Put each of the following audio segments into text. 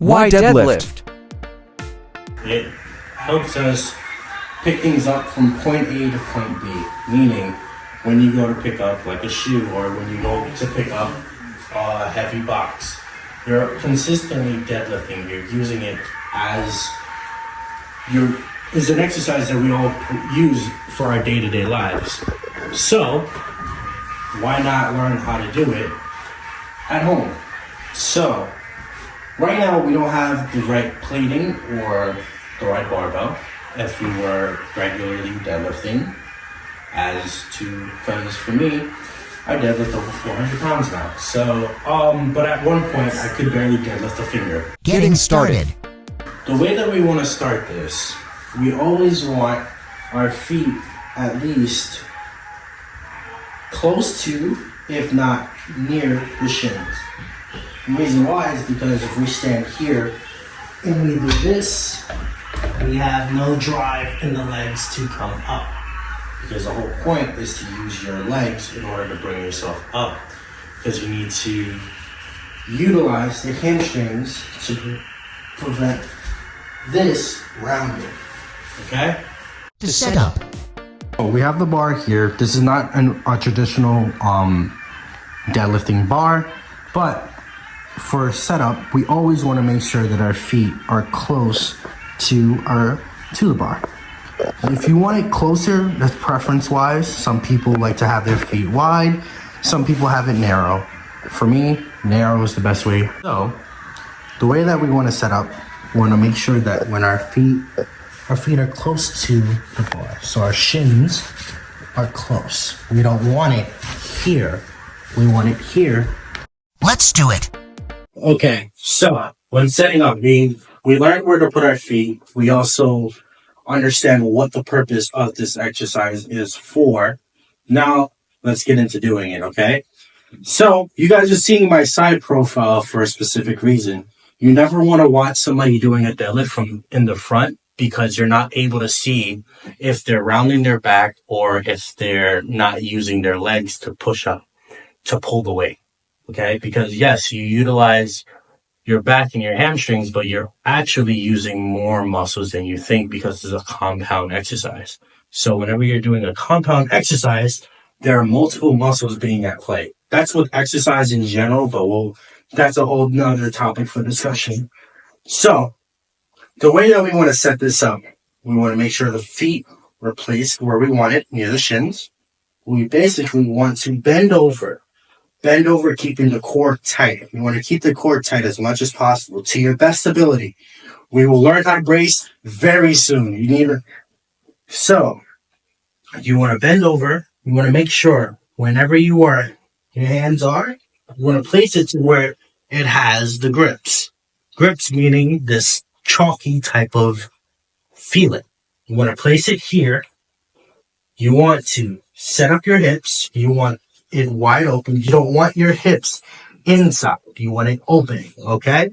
Why deadlift? It helps us pick things up from point A to point B, meaning when you go to pick up like a shoe or when you go to pick up a heavy box, you're consistently deadlifting. You're using it as is an exercise that we all use for our day-to-day lives. So why not learn how to do it at home? So right now we don't have the right plating or the right barbell if we were regularly deadlifting, because for me, I deadlift over 400 pounds now. So, but at one point I could barely deadlift a finger. Getting started. The way that we want to start this, we always want our feet at least close to, if not near, the shins. The reason why is because if we stand here and we do this, we have no drive in the legs to come up. Because the whole point is to use your legs in order to bring yourself up. Because you need to utilize the hamstrings to prevent this rounding. Okay? To set up. We have the bar here. This is not a traditional deadlifting bar, but for setup, we always want to make sure that our feet are close to the bar. If you want it closer, that's preference-wise. Some people like to have their feet wide. Some people have it narrow. For me, narrow is the best way. So, the way that we want to set up, we want to make sure that when our feet are close to the bar. So our shins are close. We don't want it here. We want it here. Let's do it. Okay, so when setting up, we learned where to put our feet. We also understand what the purpose of this exercise is for. Now, let's get into doing it, okay? So, you guys are seeing my side profile for a specific reason. You never want to watch somebody doing a deadlift from in the front because you're not able to see if they're rounding their back or if they're not using their legs to push up, to pull the weight, okay? Because yes, you utilize your back and your hamstrings, but you're actually using more muscles than you think because it's a compound exercise. So whenever you're doing a compound exercise, there are multiple muscles being at play. That's with exercise in general, but that's a whole nother topic for discussion. So the way that we want to set this up, we want to make sure the feet are placed where we want it, near the shins. We basically want to bend over, keeping the core tight. You want to keep the core tight as much as possible to your best ability. We will learn how to brace very soon. So, you want to bend over. You want to make sure whenever your hands are, you want to place it to where it has the grips. Grips meaning this chalky type of feeling. You want to place it here. You want to set up your hips. You want it wide open. You don't want your hips inside. You want it open, okay?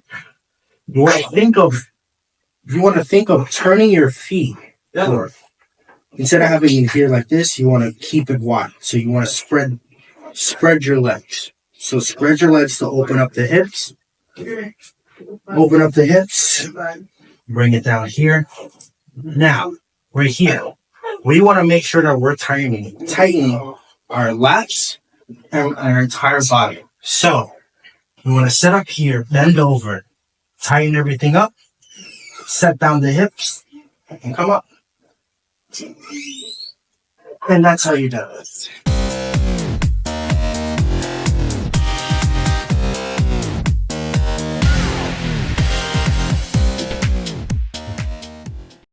You want to think of turning your feet forward. Instead of having it here like this, you want to keep it wide. So you want to spread your legs. So spread your legs to open up the hips. Open up the hips. Bring it down here. Now, right here, we want to make sure that we're tightening our lats and our entire body. So, we want to set up here, bend over, tighten everything up, set down the hips, and come up. And that's how you do it.